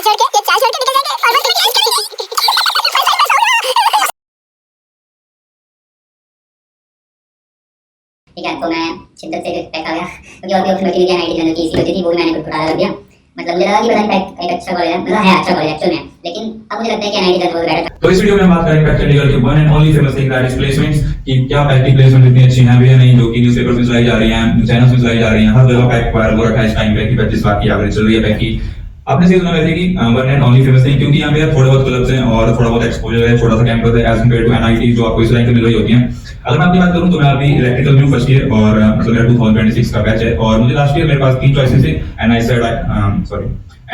घर छोड़ के ये चाल छोड़ के निकल जाएंगे और बस तुम्हें करेंगे। ठीक है, तो मैं शिद्दत से पैक आ गया क्योंकि और भी ऑप्शन बची नहीं थी। एनआईटी जनरल की इसी बची थी, वो भी मैंने खुद उठा कर दिया। मतलब मुझे लगा कि पता नहीं पैक एक अच्छा कॉलेज है, मतलब है अच्छा कॉलेज एक्चुअल में, लेकिन अब मुझे लगता है कि एनआईटी जनरल बेटर। तो इस वीडियो में हम बात करेंगे पैक चंडीगढ़ के one and only famous thing that is placements, कि क्या पैक की प्लेसमेंट इतनी अच्छी है भी या नहीं, जो कि न्यूज़पेपर में चलाई जा रही है, चैनल्स में चलाई जा रही है, हर जगह पैक पर वो रखा है इस टाइम पे कि 25 लाख की एवरेज चल रही है पैक की। आपने सही सुना वैसे कि one and only famous thing, क्योंकि यहाँ पे थोड़े बहुत क्लब्स हैं और थोड़ा बहुत एक्सपोजर है, छोटा सा कैंपस है एज कंपेयर टू एनआईटी जो आपको इस लाइन पे मिल रही होती है। अगर मैं अपनी बात करूं तो मैं अभी इलेक्ट्रिकल में फर्स्ट ईयर और मतलब मेरा 2026 का बैच है और मुझे लास्ट ईयर मेरे पास 3 चॉइसेस थे,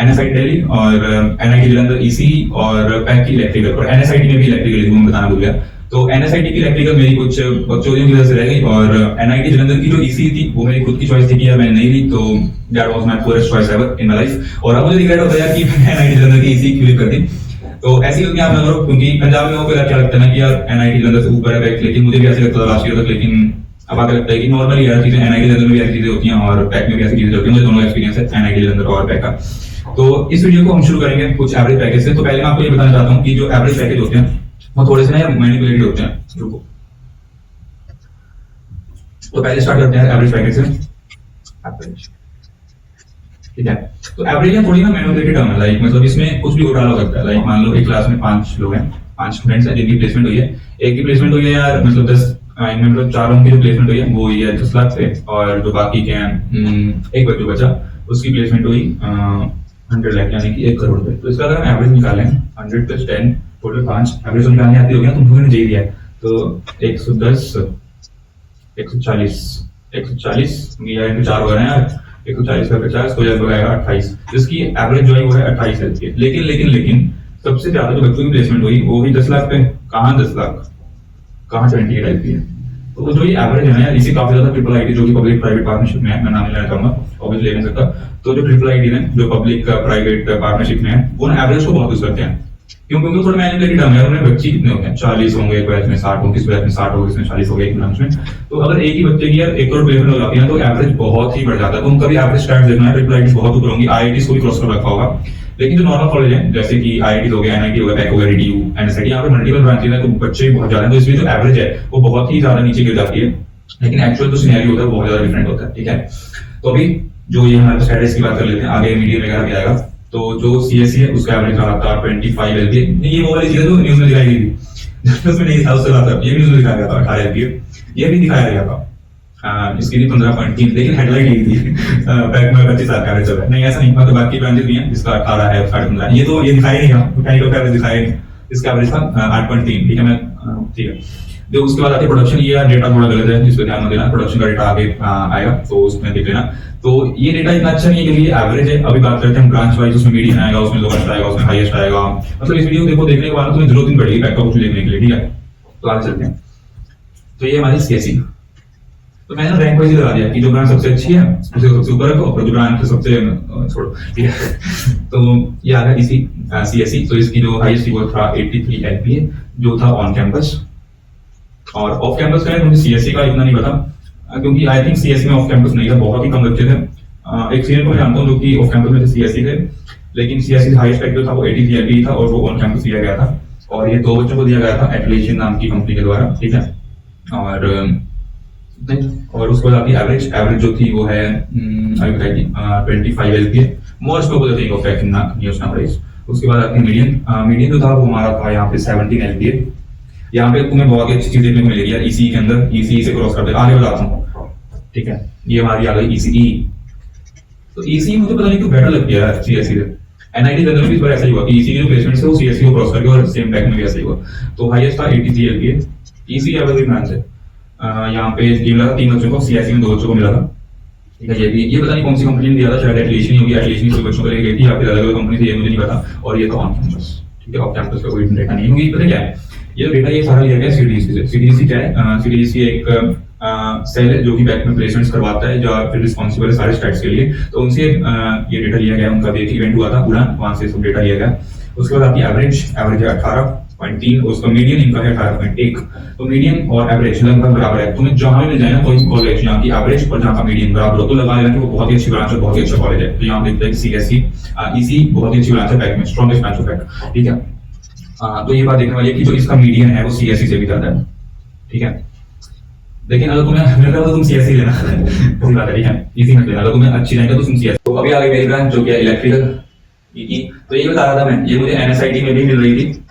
एनएसआई दिल्ली और एनआईटी जलंधर ईसी और पैक की इलेक्ट्रिकल, और एनएसआईटी में भी इलेक्ट्रिकल मैं बताना भूल गया। तो एनएसआईटी की इलेक्ट्रिकल मेरी कुछ बकचोदियों की वजह से रह गई और एनआईटी जलंधर की जो ईसी थी वो मेरी खुद की चॉइस थी कि यार मैंने नहीं ली, तो that was my first choice ever in my life. और अब मुझे रिग्रेट होता है यार कि मैंने एनआईटी जलंधर की ईसी क्यों कर दी। तो ऐसी होती है आप लोगों को, क्योंकि पंजाब में लोगों को क्या लगता है ना कि यार एनआईटी जलंधर से ऊपर है पैक, लेकिन मुझे भी ऐसे लगता था लास्ट ईयर तक, लेकिन अब आगे लगता है कि नॉर्मली यार चीजें एनआईटी जलंधर में भी ऐसी चीजें होती हैं और पैक में भी ऐसी चीजें होती हैं। मुझे दोनों एक्सपीरियंस है एनआईटी जलंधर और पैक का। तो इस वीडियो को हम शुरू करेंगे कुछ एवरेज पैकेज से। तो पहले मैं आपको ये बताना चाहता हूँ कि जो एवरेज पैकेज होते हैं वो थोड़े से ना मैनिपुलेटेड होते हैं। रुको, तो पहले स्टार्ट करते हैं एवरेज पैकेज से। एवरेज, ठीक है। तो एवरेज है थोड़ी ना मैनिपुलेटेड टर्म है, लाइक मतलब इसमें कुछ भी घोटाला हो सकता है। लाइक मान लो एक क्लास में 5 लोग हैं, 5 स्टूडेंट्स हैं जिनकी प्लेसमेंट हुई है। एक की प्लेसमेंट हुई है यार मतलब 10 इनमें मतलब 4 लोगों की जो प्लेसमेंट हुई है वो ये 10 लाख से, और जो बाकी के हैं एक बच्चों बचा उसकी प्लेसमेंट हुई 100 लाख यानी कि 1 करोड़ रुपए। तो इसका अगर हम एवरेज निकालें 100 + 10 टोटल 5 एवरेज निकालनी आती होगी ना, तुम लोगों ने यही दिया है। तो 110 140 या इनटू 4 हो रहे हैं यार, 140 का 50 तो यह बनेगा 28, जिसकी एवरेज जो है वो है 28 है। लेकिन सबसे ज्यादा जो बच्चों की प्लेसमेंट हुई वो भी 10 लाख पे। कहाँ 10 लाख, कहाँ 28 LP है। तो जो ये एवरेज है ना यार, इसी काफी ज्यादा ट्रिपल आईटी जो कि पब्लिक प्राइवेट पार्टनरशिप में है, मैं नाम नहीं लेना चाहूंगा ऑब्वियसली ले नहीं सकता। तो जो ट्रिपल आईटी है जो पब्लिक प्राइवेट पार्टनरशिप में है वो ना एवरेज को बहुत यूज करते हैं। क्यों? क्योंकि थोड़ा मैनिपुलेटेड टर्म है। उन्हें बच्चे कितने होते हैं, 40 होंगे एक बैच में, 60 होंगे किस बैच में, 60 होंगे इसमें, 40 होंगे एक ब्रांच में। तो अगर एक ही बच्चे की यार 1 करोड़ प्लेसमेंट हो जाती है तो एवरेज बहुत ही बढ़ जाता है। तो उनका भी एवरेज स्टैट्स देखना है, ट्रिपल आईटी बहुत ऊपर होंगी, आईआईटी को भी क्रॉस कर रखा होगा। लेकिन जो नॉर्मल कॉलेज है जैसे कि आईआईटी हो गया, एनआईटी हो गया, पैक हो गया, डीयू, एनएसआईटी, यहाँ पे मल्टीपल ब्रांचेस हैं तो बच्चे बहुत ज्यादा हैं, तो इसलिए जो एवरेज है वो बहुत ही ज्यादा नीचे गिर जाती है। लेकिन एक्चुअल जो सिनेरियो होता है वो बहुत ज्यादा डिफरेंट होता है, ठीक है। तो अभी जो ये हमारे स्टैटिस की बात कर लेते हैं, आगे मीडियम वगैरह भी आएगा। तो जो सीएससी है उसका एवरेज रहा था 25 LPA। ये वो वाली चीज है जो न्यूज में दिखाई गई थी, उसमें नहीं था उससे ज्यादा, ये भी न्यूज में दिखाया गया था 18 LPA, ये भी दिखाया गया था। इसकी भी 15.3, लेकिन हेडलाइन यही थी पैक में 25 लाख का एवरेज चल रहा है। नहीं ऐसा नहीं, मतलब बाकी ब्रांचेस भी हैं जिसका 18 है, 15.5, ये तो ये दिखाया नहीं था, मैकेनिकल का एवरेज दिखाया नहीं, इसका एवरेज था 8.3, ठीक है। मैं ठीक है। जो उसके बाद आती है प्रोडक्शन, ये डेटा थोड़ा गलत है, इस पर ध्यान देना। प्रोडक्शन का डेटा आगे आएगा तो उसमें देख लेना। तो ये डेटा इतना अच्छा नहीं है कि ये एवरेज है। अभी बात करते हैं ब्रांच वाइज, उसमें मीडियन आएगा, उसमें लोएस्ट आएगा, उसमें हाईएस्ट आएगा। मतलब इस वीडियो देखो, देखने के बाद तुम्हें जरूरत नहीं पड़ेगी पैक का कुछ देखने के लिए, ठीक है। तो आगे चलते हैं। तो ये हमारी सीएससी, तो मैंने रैंक वाइज लगा दिया कि जो ब्रांच सबसे अच्छी है उसे सबसे ऊपर रखो और जो ब्रांच सबसे छोड़ो, ठीक है। तो ये आ गया इसी सीएससी। तो इसकी जो हाईएस्ट वो था 83 LPA जो था ऑन कैंपस, और ऑफ कैंपस का मुझे सीएससी का इतना नहीं पता क्योंकि आई थिंक सीएससी में ऑफ कैंपस नहीं था, बहुत ही कम बच्चे थे। एक सीनियर को मैं जानता हूँ जो कि ऑफ कैंपस में सीएससी थे, लेकिन सीएससी का हाईएस्ट पैकेज था वो 83 LPA था और वो ऑन कैंपस दिया गया था। और ये 2 बच्चों को दिया गया था एटलेशियन नाम की कंपनी के द्वारा, ठीक है। और उसके बाद एवरेज जो थी वो है अभी बताई 25 LPA, most probable thing of pack in news numbers. उसके बाद आती है मीडियन जो था वो हमारा था यहाँ पे 17 LPA। यहाँ पे तुम्हें बहुत अच्छी चीज देखने को मिलेगी यार, ईसी के अंदर, ईसी से क्रॉस करते आगे बताता हूँ, ठीक है। ये हमारी आ गई ईसी। तो ईसी मुझे पता नहीं क्यों बेटर लगती है यार सीएससी से। एनआईटी के अंदर भी इस बार ऐसा ही हुआ कि ईसी की जो प्लेसमेंट है वो सीएससी को क्रॉस करके, और सेम पैक में भी ऐसा ही हुआ। तो हाईएस्ट था 83 LPA, ईसी एवरेज ब्रांच है। यहाँ पे ये मिला था 3 बच्चों को, सीएससी में 2 बच्चों को मिला था, ठीक है। ये पता नहीं कौन सी कंपनी ने दिया था, शायद एटलेशन ही होगी, एटलेशन कोई बच्चों को लेके गई थी या फिर अलग अलग कंपनी थी, ये मुझे नहीं पता। और ये तो ऑन कैंपस, ठीक है। ऑफ कैंपस का कोई डेटा नहीं होगी, पता क्या है ये डेटा, ये सारा लिया गया सीडीएससी से। सीडीएससी क्या है? सीडीएससी एक सेल है जो कि बैक में प्लेसमेंट्स करवाता है, जो फिर रिस्पॉन्सिबल है सारे स्टेट्स के लिए। तो उनसे ये डेटा लिया गया, उनका भी एक इवेंट हुआ था उड़ान, वहां से सब डेटा लिया गया। उसके बाद आपकी एवरेज है 18, 18.3, उसका मीडियन इनका है 18.1। तो मीडियन और एवरेज लगभग बराबर है। तुम्हें जहां भी मिल जाए ना कोई कॉलेज जहाँ की एवरेज और जहाँ का मीडियन बराबर हो तो लगा लेना कि वो बहुत ही अच्छी ब्रांच है, बहुत ही अच्छा कॉलेज है। तो यहाँ देखते हैं सीएससी ईसी बहुत ही अच्छी ब्रांच है पैक में, स्ट्रॉन्गेस्ट ब्रांच ऑफ पैक, ठीक है। तो ये बात देखने वाली है कि जो इसका मीडियन है वो सीएससी से भी ज्यादा है, ठीक है। लेकिन अगर तुम्हें मिलता है तो तुम सीएससी लेना कोई बात है, ठीक है, इजी मत लेना। अगर तुम्हें अच्छी रहेगा तो तुम सीएससी। तो अभी आगे मेरी ब्रांच जो कि है इलेक्ट्रिकल ईई। तो ये बता रहा था मैं, ये मुझे एनएसआईटी में भी मिल रही थी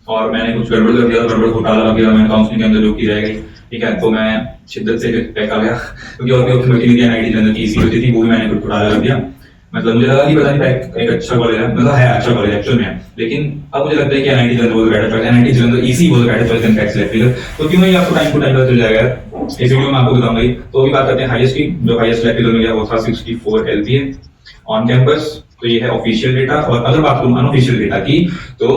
और मैंने कुछ गड़बड़ कर दिया, गड़बड़ घोटाला लग गया, मैंने काउंसलिंग के अंदर जो की रह गई, ठीक है। तो मैं शिद्दत से बैक आ गया क्योंकि और भी ऑप्शन बची नहीं, एनआईटी के अंदर की ईसी होती थी वो भी मैंने कुछ घोटाला कर दिया। मतलब मुझे लगा कि पता नहीं पैक एक अच्छा कॉलेज है, मतलब है अच्छा कॉलेज एक्चुअल में, लेकिन अब मुझे लगता है कि NIT Jalandhar was better choice, NIT Jalandhar EC was better choice than PEC's electrical. तो क्यों नहीं आपको टाइम टू टाइम पता चल जाएगा इस वीडियो में आपको बताऊंगा ही। तो अभी बात करते हैं हाईएस्ट की, जो हाईएस्ट इलेक्ट्रिकल में गया वो था 64 एलपीए ऑन कैंपस। तो ये है ऑफिशियल डेटा। और अगर बात करूं अनऑफिशियल डेटा की तो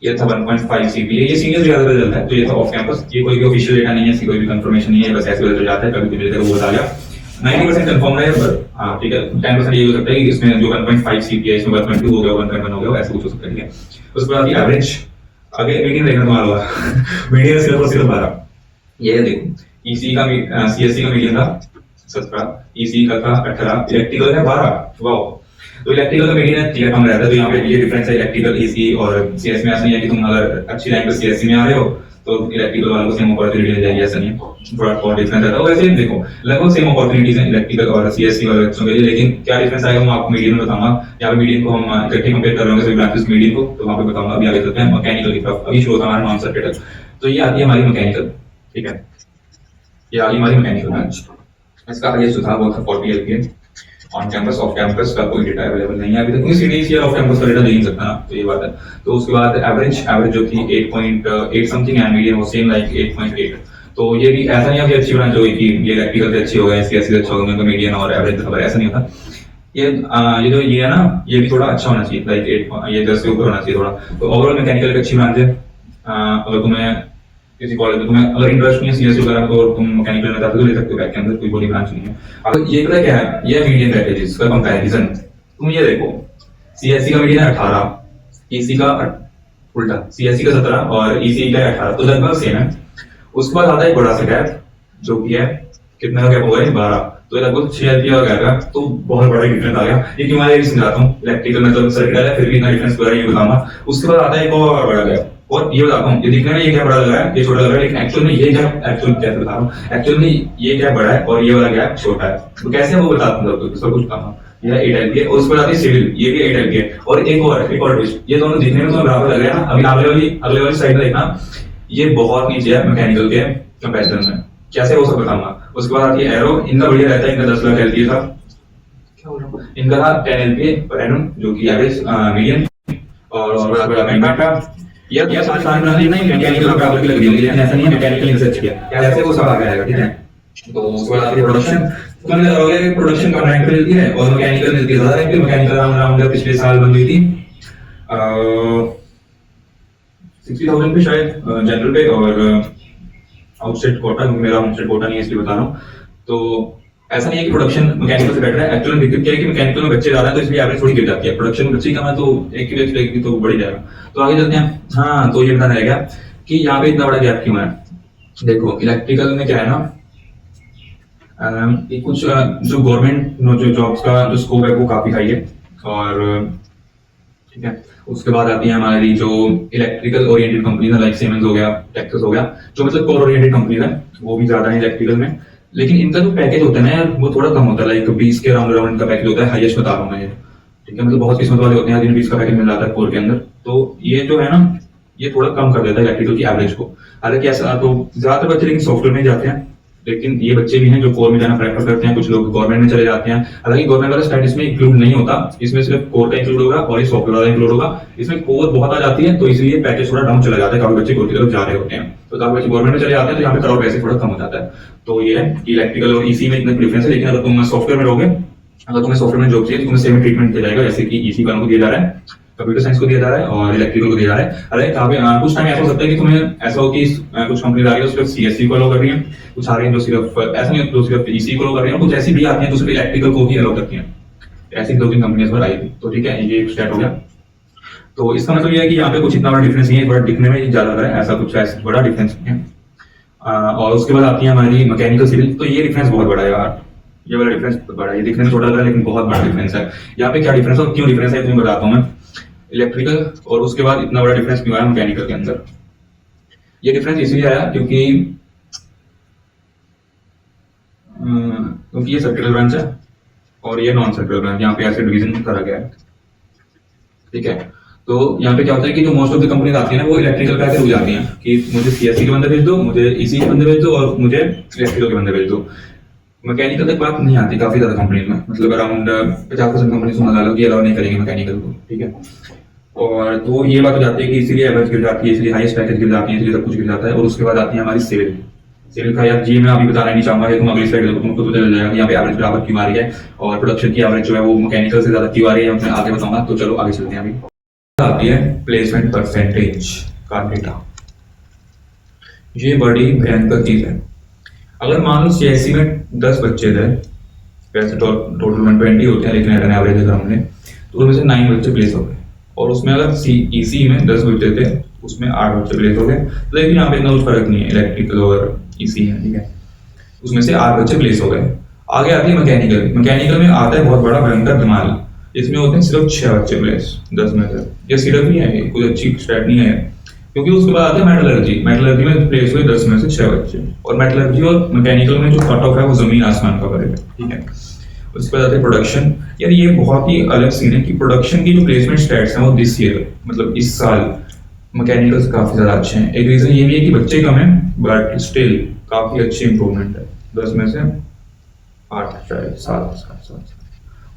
ये था 1.5 सीपीए, ये सीनियर ज्यादा पता चलता है। तो ये था ऑफ कैंपस, ये कोई भी ऑफिशियल डेटा नहीं है, इसकी कोई भी कंफर्मेशन नहीं है, बस ऐसे पता चल जाता है, कभी भी मिलकर वो बता गया। 90% कंफर्म है, पर हाँ ठीक है 10% ये हो सकता है कि इसमें जो 1.5 सीपीए इसमें 1.2 हो गया, 1.1 हो गया, ऐसे कुछ हो सकता है, ठीक है। उसके बाद एवरेज आगे मीडियन देखना तुम्हारा मीडियन सिर्फ और सिर्फ 12। ये देखो ईसी का सीएससी का मीडियन था 17, ईसी का था 18, इलेक्ट्रिकल है 12। वाओ। तो इलेक्ट्रिकल का मीडियन है, ठीक है, कम रहता है। तो यहाँ पे ये डिफरेंस है इलेक्ट्रिकल ईसी और सीएस में। ऐसा नहीं है कि तुम अगर अच्छी रैंक पे सीएससी में आ रहे हो तो इलेक्ट्रिकल वालों को सेम अपॉर्चुनिटी मिल जाएगी, ऐसा नहीं है, थोड़ा और डिफरेंस रहता है। वैसे देखो लगभग सेम अपॉर्चुनिटीज हैं इलेक्ट्रिकल और सीएससी वाले बच्चों के लिए, लेकिन क्या डिफरेंस आएगा मैं आपको मीडियन में बताऊंगा। यहाँ पे मीडियन को हम इकट्ठे कंपेयर कर रहे होंगे सभी ब्रांचेस मीडियन को, तो वहाँ पे बताऊंगा। अभी आगे चलते हैं मैकेनिकल की तरफ। अभी शुरू होता है हमारा नॉन सर्किट। तो ये आती है हमारी मैकेनिकल, ठीक है, ये आ गई हमारी मैकेनिकल ब्रांच। इसका हाईएस्ट था वो था 40 LPA on campus. Off campus का कोई डेटा अवेलेबल नहीं है अभी तक, क्योंकि सीडीसी ऑफ कैंपस का डेटा दे नहीं सकता ना, तो ये बात है। तो उसके बाद एवरेज जो थी 8.8 समथिंग एंड मीडियन वो सेम लाइक 8.8। तो ये भी ऐसा नहीं है कि अच्छी ब्रांच हो गई कि ये इलेक्ट्रिकल से अच्छी हो गई, सीएससी से अच्छा हो गया, मीडियन और एवरेज खबर, ऐसा नहीं होता। ये जो ये है ना, ये भी थोड़ा अच्छा होना चाहिए, लाइक 8 ये 10 से ऊपर होना चाहिए थोड़ा। तो ओवरऑल मैकेनिकल एक अच्छी ब्रांच है। अगर तुम्हें किसी कॉलेज में तुम्हें अगर इंटरेस्ट नहीं है सीएससी वगैरह में तो तुम मैकेनिकल में जाते तो ले सकते हो, बैक के अंदर कोई बड़ी ब्रांच नहीं है। अब ये पता क्या है, ये मीडियन पैकेजेस का कंपैरिजन। तुम ये देखो सीएससी का मीडियन 18, ईसी का उल्टा सीएससी का 17 और ईसी का 18, तो लगभग सेम है। उसके बाद आता है बड़ा सा गैप जो कि है कितना का गैप होगा 12, तो लगभग 6 एलपीए का गैप है। तो बहुत बड़ा डिफरेंस आ गया। ये क्यों आया ये समझाता हूँ। इलेक्ट्रिकल में तो सर्किट है फिर भी इतना डिफरेंस पूरा ये बताऊंगा। उसके बाद आता है एक और बड़ा गैप, और ये बताता हूँ, ये दिखने में ये क्या बड़ा लग रहा है, ये छोटा लग रहा है, लेकिन एक्चुअल में ये गैप एक्चुअल कैसे बता रहा हूँ, एक्चुअल में ये गैप बड़ा है और ये वाला गैप छोटा है। तो कैसे वो बताता हूँ सब कुछ कहा। ये 8 एलपीए और उसके बाद सिविल, ये भी 8 एलपीए और एक और ट्विस्ट, ये दोनों दिखने में तो बराबर लग रहे हैं ना। अभी अगले वाली साइड में देखना, ये बहुत नीचे है मैकेनिकल के कंपैरिजन में, कैसे वो सब बताऊंगा। उसके बाद आती है एरो, इनका बढ़िया रहता है, इनका 10 लाख एलपीए था, क्या बोल रहा हूँ, इनका था 10 एलपीए पर एनम जो कि एवरेज मीडियम और बड़ा महंगा था। ये सारी ब्रांचें नहीं मैकेनिकल बराबर की लग रही है, लेकिन ऐसा नहीं है मैकेनिकल इनसे अच्छी है, कैसे वो सब आ गया है, ठीक है। तो उसके बाद आती है प्रोडक्शन। तो मैंने लगाया प्रोडक्शन का रैंक मिलती है और मैकेनिकल मिलती है ज्यादा रैंक। मैकेनिकल अराउंड पिछले साल बन गई थी 60,000 पे शायद जनरल पे, और आउटसाइड कोटा, मेरा आउटसाइड कोटा नहीं है इसलिए बता रहा हूँ। तो ऐसा नहीं है कि प्रोडक्शन मैकेनिकल से बेटर है, एक्चुअली में दिक्कत क्या है कि मैकेनिकल में बच्चे ज्यादा है तो इसलिए एवरेज थोड़ी गिर जाती है। प्रोडक्शन में बच्चे कम है तो एक की वजह तो बढ़ जाएगा। तो आगे चलते हैं। हाँ, तो ये बताना रहेगा कि यहाँ पे इतना बड़ा गैप क्यों है। देखो इलेक्ट्रिकल में क्या है ना, कुछ जो गवर्नमेंट जो जॉब्स का जो स्कोप है वो काफी हाई है, और ठीक है। उसके बाद आती है हमारी जो इलेक्ट्रिकल ओरिएंटेड कंपनीज है, लाइक सीमेंस हो गया, टेक्सास हो गया, जो मतलब कोर ओरिएंटेड कंपनीज है, वो भी ज्यादा है इलेक्ट्रिकल में। लेकिन इनका जो पैकेज होता है ना यार, वो थोड़ा कम होता है, लाइक 20 के राउंड इनका पैकेज होता है, हाईएस्ट बता रहा हूँ मैं ये, ठीक है। मतलब बहुत किस्मत वाले होते हैं जिन्हें 20 का पैकेज मिल जाता है कोर के अंदर। तो ये जो है ना, ये थोड़ा कम कर देता है इलेक्ट्रिकल की एवरेज को। हालांकि ऐसा तो ज्यादातर बच्चे लेकिन सॉफ्टवेयर में जाते हैं, लेकिन ये बच्चे भी हैं जो कोर में जाना प्रेफर करते हैं, कुछ लोग गवर्नमेंट में चले जाते हैं। हालांकि गवर्नमेंट वाला स्टैट इसमें इंक्लूड नहीं होता, इसमें सिर्फ कोर का इंक्लूड होगा और ये सॉफ्टवेयर वाला इंक्लूड होगा। इसमें कोर बहुत आ जाती है तो इसलिए पैकेज थोड़ा डाउन चला जाता है, काफी बच्चे कोर की तरफ जा रहे होते हैं। तो काफी बच्चे गवर्नमेंट में चले जाते हैं तो यहाँ पे कट ऑफ वैसे थोड़ा कम हो जाता है। तो ये है कि इलेक्ट्रिकल और ईसी में इतना डिफरेंस है। लेकिन अगर तुम सॉफ्टवेयर में रहोगे, अगर तुम्हें सॉफ्टवेयर में जॉब चाहिए तो तुम्हें सेम ट्रीटमेंट दिया जाएगा जैसे कि ईसी वालों को दिया जा रहा है, कंप्यूटर साइंस को दिया जा रहा है और इलेक्ट्रिकल को दिया जा रहा है। अरे कुछ टाइम ऐसा हो सकता है कि तुम्हें ऐसा हो कि कुछ कंपनी आ रही है सिर्फ सीएससी को अलाउ कर रही है, कुछ आ रही है जो सिर्फ ऐसा नहीं जो सिर्फ ईसी को अलाउ कर रही है, कुछ ऐसी भी आती है जो सिर्फ इलेक्ट्रिकल को ही अलाउ करती है। ऐसी 2-3 कंपनी इस बार आई थी। तो ठीक है, ये एक स्टेट हो गया। तो इसका मतलब ये है कि यहाँ पे कुछ इतना बड़ा डिफरेंस नहीं है, बट दिखने में ज़्यादा लग रहा है, ऐसा कुछ ऐसा बड़ा डिफरेंस नहीं है। और उसके बाद आती है हमारी मैकेनिकल सिविल। तो ये डिफरेंस बहुत बड़ा है यार, ये वाला डिफरेंस बहुत बड़ा है। ये दिखने में छोटा लग रहा है लेकिन बहुत बड़ा डिफरेंस है। यहाँ पे क्या डिफरेंस और क्यों डिफरेंस है तुम्हें बताता हूँ मैं। इलेक्ट्रिकल और उसके बाद इतना बड़ा डिफरेंस क्यों आया मैकेनिकल के अंदर। ये डिफरेंस इसलिए आया क्योंकि ये सर्किटल ब्रांच है और ये नॉन सर्किटल ब्रांच, यहाँ पे ऐसे डिवीजन करा गया है, ठीक है। तो यहाँ पे क्या होता है कि जो मोस्ट ऑफ द कंपनीज आती है ना, वो इलेक्ट्रिकल पे आकर रुक जाती हैं कि मुझे सीएससी के बंदे भेज दो, मुझे ईसी के बंदे भेज दो और मुझे इलेक्ट्रिकल के बंदे भेज दो। मैकेनिकल तक बात नहीं आती काफी ज्यादा कंपनीज में, मतलब अराउंड 50% कंपनी सुना लगा लो कि अलाउ नहीं करेंगे मैकेनिकल को, ठीक है। और तो ये बात हो जाती है कि इसीलिए एवरेज गिर जाती है, इसलिए हाईएस्ट पैकेज गिर जाती है, इसलिए सब कुछ गिर जाता है। और उसके बाद आती है हमारी सिविल। सिविल का यार जी मैं अभी बताना नहीं चाहूंगा, तुम अगली स्लाइड देखो तुमको पता चल जाएगा कि यहाँ पे एवरेज बराबर क्यों आ रही है और प्रोडक्शन की एवरेज जो है वो मैकेनिकल से ज्यादा क्यों आ रही है, मैं आगे बताऊंगा। तो चलो आगे चलते हैं। अभी आती है प्लेसमेंट परसेंटेज का डेटा। ये बड़ी भयंकर चीज है। अगर मान लो सीएससी में 10 बच्चे थे, वैसे टोटल 120 होते हैं लेकिन एट एवरेज अगर हमने, तो उनमें से 9 बच्चे प्लेस हो गए। और उसमें अगर ईसी में 10 बच्चे थे, उसमें 8 बच्चे प्लेस हो गए। लेकिन यहाँ पे इतना कुछ फर्क नहीं है, इलेक्ट्रिकल और ईसी है, ठीक है। उसमें से 8 बच्चे प्लेस हो गए। आगे आती है मैकेनिकल। मैकेनिकल में आता है बहुत बड़ा भयंकर धमाल। इसमें होते हैं सिर्फ 6 बच्चे प्लेस 10 में से। ये सिर्फ ही है, कोई अच्छी स्टैट नहीं है, क्योंकि उसके बाद आते हैं मेटलर्जी। मेटलर्जी में प्लेस हुए 10 में से 6 बच्चे। और मेटलर्जी और मैकेनिकल में जो कट ऑफ है वो जमीन आसमान का फर्क है, ठीक है। उसके बाद आते हैं प्रोडक्शन। यार ये बहुत ही अलग सीन है कि प्रोडक्शन की जो प्लेसमेंट स्टैट्स हैं वो दिस ईयर, मतलब इस साल मैकेनिकल से काफी ज्यादा अच्छे हैं। एक रीजन ये भी है कि बच्चे कम हैं, बट स्टिल काफी अच्छी इंप्रूवमेंट है, 10 में से 8 शायद 7।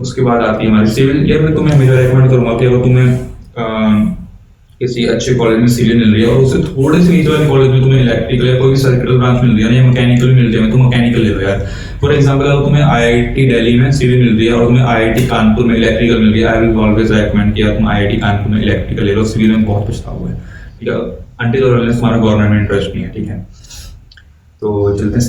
उसके बाद आती है हमारी सिविल। यार मैं तुम्हें हमेशा रेकमेंड करूंगा कि अगर तुम्हें किसी अच्छे कॉलेज में सिविल मिल रही है और उससे थोड़े से नीचे वाले कॉलेज में तुम्हें इलेक्ट्रिकल या कोई सर्किटल ब्रांच मिल रही है या मैकेनिकल मिल रही है, तो मैकेनिकल ले लो यार। फॉर एग्जांपल अगर तुम्हें आईआईटी दिल्ली में सिविल मिल रही है और तुम्हें आईआईटी कानपुर में इलेक्ट्रिकल मिल रही है, आई विल ऑलवेज रेकमेंड किया तुम आईआईटी कानपुर में इलेक्ट्रिकल ले लो। सिविल में बहुत पछतावा है, ठीक है, अंटिल और अनलेस तुम्हारा गवर्नमेंट में इंटरेस्ट नहीं है, ठीक है। तो चलते हैं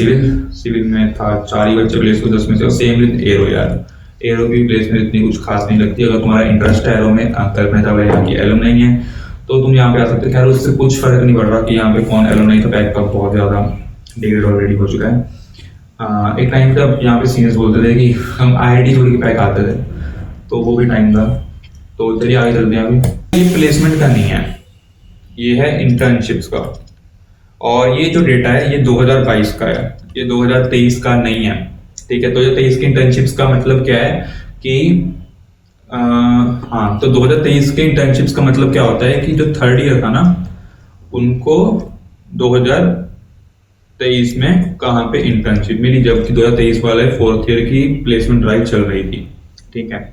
सिविल में था 4 ही बच्चे प्लेस हुए 10 में से। और सेम विद एरो यार, एरो की प्लेसमेंट इतनी कुछ खास नहीं लगती। अगर तुम्हारा इंटरेस्ट है एरो में, कल्पना वाले यहाँ की एलुमनाई है, तो तुम यहाँ पे आ सकते हो। खैर उससे कुछ फर्क नहीं पड़ रहा कि यहाँ पे कौन एलुमनाई, तो पैक का बहुत ज्यादा डिग्रेड ऑलरेडी हो चुका है। एक टाइम तक यहाँ पे सीनियर्स बोलते थे कि हम आईआईटी छोड़ के पैक आते थे, तो वो भी टाइम था। तो चलिए आगे चलते हैं। अभी ये प्लेसमेंट का नहीं है, ये है इंटर्नशिप्स का। और ये जो डेटा है ये 2022 का है, ये 2023 का नहीं है, ठीक है। 2023 की इंटर्नशिप्स का मतलब क्या है कि हाँ, तो 2023 के इंटर्नशिप्स का मतलब क्या होता है कि जो 3rd ईयर था ना, उनको 2023 में कहाँ पे इंटर्नशिप मिली, जबकि 2023 वाले 4th ईयर की प्लेसमेंट ड्राइव चल रही थी, ठीक है।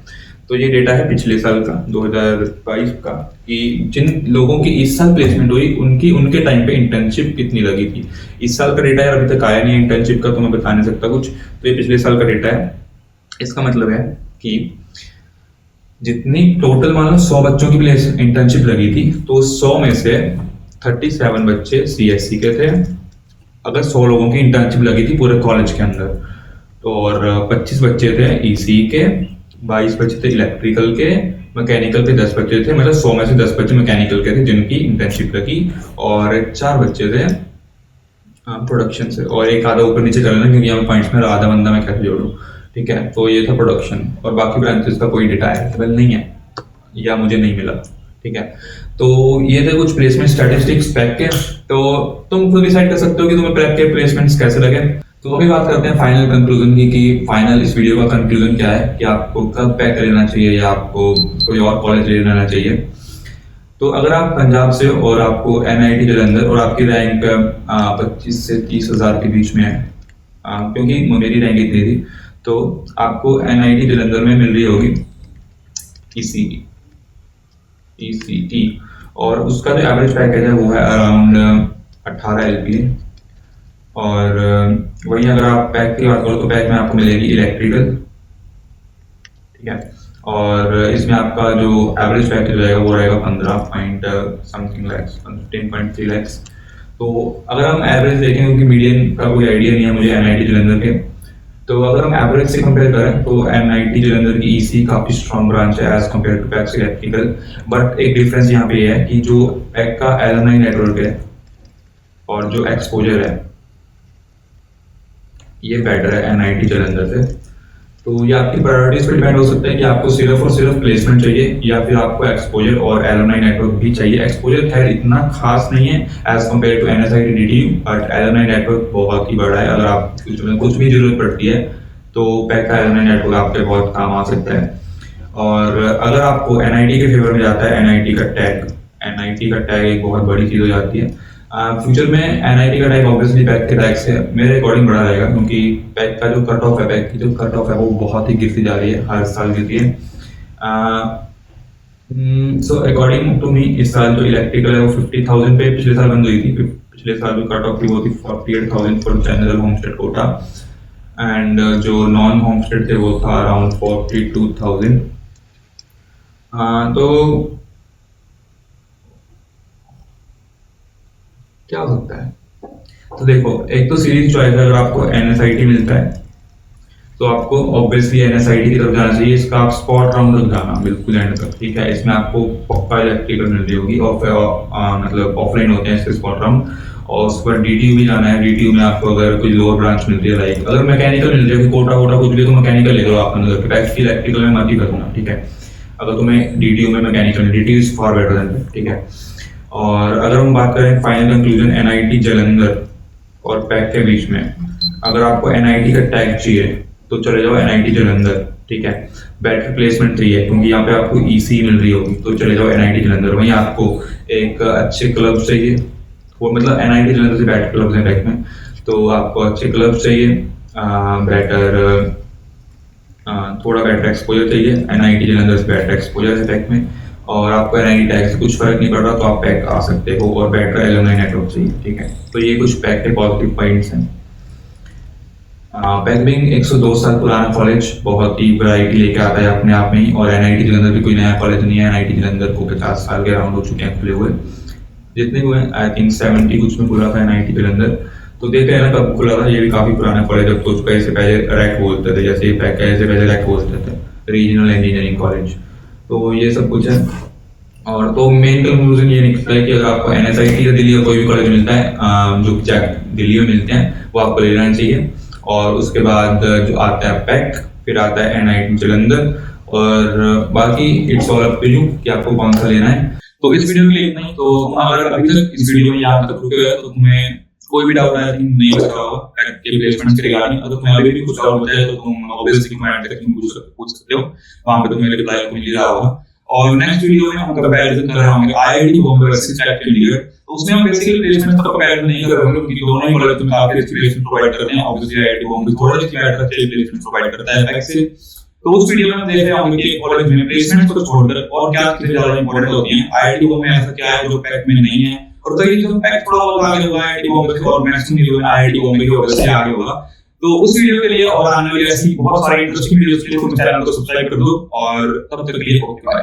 तो ये डेटा है पिछले साल का 2022 का, कि जिन लोगों की इस साल प्लेसमेंट हुई उनके टाइम पे इंटर्नशिप कितनी लगी थी। इस साल का डेटा यार अभी तक आया नहीं है इंटर्नशिप का, तो मैं बता नहीं सकता कुछ। तो ये पिछले साल का डेटा है। इसका मतलब है कि जितनी टोटल मान लो 100 बच्चों की इंटर्नशिप लगी थी, तो 100 में से 37 बच्चे सीएससी के थे। अगर 100 लोगों की इंटर्नशिप लगी थी पूरे कॉलेज के अंदर, तो और 25 बच्चे थे ईसी के, 22 बच्चे थे इलेक्ट्रिकल के, मैकेनिकल के 10 बच्चे थे। मतलब 100 में से 10 बच्चे मैकेनिकल के थे जिनकी इंटर्नशिप लगी, और 4 बच्चे थे प्रोडक्शन से। और एक आधा ऊपर नीचे कर लेना क्योंकि यहाँ पॉइंट्स में आधा बंदा मैं कैसे जोड़ूँ, ठीक है। तो ये था प्रोडक्शन, और बाकी ब्रांचेस का कोई डेटा अवेलेबल नहीं है या मुझे नहीं मिला, ठीक है। तो ये थे कुछ प्लेसमेंट स्टैटिस्टिक्स पैक के। तो तुम खुद डिसाइड कर सकते हो कि तुम्हें पैक के प्लेसमेंट्स कैसे लगे। तो अभी बात करते हैं फाइनल कंक्लूजन की, कि फाइनल इस वीडियो का कंक्लूजन क्या है कि आपको कब पैक कर लेना चाहिए या आपको कोई और कॉलेज ले लेना चाहिए। तो अगर आप पंजाब से और आपको एनआईटी जालंधर और आपकी रैंक 25 से 30 हज़ार के बीच में है, क्योंकि मेरी रैंक इतनी थी, तो आपको एनआईटी जालंधर में मिल रही होगी ईसीटी, और उसका जो एवरेज पैकेज है वो है अराउंड 18 LPA। और वहीं अगर आप पैक की बात करो तो पैक में आपको मिलेगी इलेक्ट्रिकल, ठीक है। और इसमें आपका जो एवरेज पैकेज रहेगा वो रहेगा 15.something lakhs, 15.3 lakhs। तो अगर हम एवरेज देखें, क्योंकि मीडियन का कोई आइडिया नहीं है मुझे एनआईटी जालंधर के, तो अगर हम एवरेज से कंपेयर करें तो NIT जलंधर की EC काफ़ी स्ट्रॉन्ग ब्रांच है as compared to PEC's electrical. But एक डिफरेंस यहाँ पे है कि जो पैक का एलुमनाई नेटवर्क है और जो एक्सपोजर है ये बेटर है NIT जलंधर से। तो ये आपकी प्रायोरिटीज पर डिपेंड हो सकता है कि आपको सिर्फ और सिर्फ प्लेसमेंट चाहिए या फिर आपको एक्सपोजर और एलुमनाई नेटवर्क भी चाहिए। एक्सपोजर खैर इतना खास नहीं है as compared to NSIT DTU, but alumni network बहुत ही बड़ा है। अगर आप फ्यूचर में कुछ भी जरूरत पड़ती है तो पैक का एलुमनाई नेटवर्क आपके बहुत काम आ सकता है। और अगर आपको NIT के फेवर में जाता है NIT का टैग एक बहुत बड़ी चीज़ हो जाती है। फ्यूचर में NIT का टैग ऑब्वियसली पैक के टैग से मेरे अकॉर्डिंग बढ़ा रहेगा, क्योंकि पैक का जो कट ऑफ है, पैक की जो कट ऑफ है वो बहुत ही गिरती जा रही है, हर साल गिरती है। सो अकॉर्डिंग टू मी इस साल जो इलेक्ट्रिकल है वो 50,000 पे पिछले साल बंद हुई थी। पिछले साल जो कट ऑफ थी वो थी 48,000 for general home state quota, and जो नॉन होम स्टेट थे वो था अराउंड 42,000। तो क्या हो सकता है? तो देखो, एक तो सीरीज चॉइस है, अगर आपको NSIT मिलता है तो आपको ऑब्वियसली NSIT की तरफ जाना चाहिए। इसका आप स्पॉट राउंड तक जाना, बिल्कुल एंड तक, ठीक है। इसमें आपको पक्का इलेक्ट्रिकल मिल रही होगी और मतलब ऑफलाइन होते हैं इसके स्पॉट राउंड। और उसके बाद DTU भी जाना है। DTU में आपको अगर कोई लोअर ब्रांच मिल रही है, लाइक अगर मैकेनिकल मिल रही है, कोटा कुछ भी, तो मैकेनिकल ले लो आप अंदर के, इलेक्ट्रिकल में मत ही करना, ठीक है। अगर तुम्हें DTU में mechanical, DTU is for better than, ठीक है। और अगर हम बात करें फाइनल कंक्लूजन NIT जलंधर और पैक के बीच में, अगर आपको NIT का टैग चाहिए तो चले जाओ NIT जलंधर, ठीक है। बेटर प्लेसमेंट चाहिए क्योंकि यहाँ पे आपको EC मिल रही होगी तो चले जाओ NIT जलंधर। वहीं आपको एक अच्छे क्लब चाहिए, वो मतलब NIT जलंधर से बेटर क्लब्स हैं पैक में, तो आपको अच्छे क्लब चाहिए, थोड़ा बेटर एक्सपोजर चाहिए। NIT जलंधर से बेटर एक्सपोजर है पैक में, और आपको NIT टैग से कुछ फर्क नहीं पड़ रहा तो आप पैक आ सकते हो, और बेटर एलुमनाई नेटवर्क चाहिए, ठीक है। तो ये कुछ पैक के पॉजिटिव पॉइंट्स हैं। पैक बिंग 102 साल पुराना कॉलेज बहुत ही वैरायटी लेके आता है अपने आप में ही, और NIT जलंधर भी कोई नया कॉलेज नहीं है। NIT जलंधर को 50 साल के अराउंड हो चुके हैं खुले हुए, जितने हुए आई थिंक 70 कुछ में खुला था NIT जलंधर। तो देखते हैं ना कब खुला था, ये भी काफी पुराना कॉलेज है। तो उसको ऐसे पहले रैक बोलते थे, जैसे पैक का ऐसे पहले रैक बोलते थे, रीजनल इंजीनियरिंग कॉलेज। तो ये सब कुछ है। और तो मेन कंक्लूजन ये निकलता है कि अगर आपको NSIT या दिल्ली का कोई भी कॉलेज मिलता है जो दिल्ली में मिलते हैं वो आपको ले लेना चाहिए। और उसके बाद जो आता है पैक, फिर आता है NIT जलंधर, और बाकी it's all up to you कि आपको कौन सा लेना है। तो इस वीडियो के लिए इतना ही। तो अगर अभी तक इस वीडियो में यहाँ तक रुके हो तो तुम्हें कोई भी डाउट आई थिंक नहीं बचा होगा पैक के प्लेसमेंट के रिगार्डिंग। अगर तुम्हें अभी भी कुछ डाउट बचा है तो तुम ऑब्वियसली कमेंट सेक्शन में पूछ सकते हो, वहां पे तुम्हें रिप्लाई को मिल रहा होगा। और नेक्स्ट वीडियो में हम कंपैरिजन कर रहे होंगे IIT Bombay versus pack Chandigarh. तो उसमें हम बेसिकली प्लेसमेंट का कंपैरिजन नहीं कर रहे होंगे क्योंकि दोनों ही कॉलेज में काफी अच्छी प्लेसमेंट प्रोवाइड करते हैं। ऑब्वियसली IIT बॉम्बे थोड़ा सा बेटर अच्छी प्लेसमेंट प्रोवाइड करता है पैक से। तो उस वीडियो में हम देख रहे होंगे कि कॉलेज में प्लेसमेंट को छोड़कर और क्या चीजें ज्यादा इंपॉर्टेंट होती हैं। IIT बॉम्बे में ऐसा क्या है जो पैक में नहीं है, और तो ये जो पैक थोड़ा बहुत आगे होगा IIT बॉम्बे से, और मैक्सिमम वीडियो में IIT बॉम्बे की वजह से आगे होगा। तो उस वीडियो के लिए और आने वाली ऐसी बहुत सारी इंटरेस्टिंग वीडियोस के लिए तुम चैनल को सब्सक्राइब कर दो, और तब तक के लिए ओके बाय।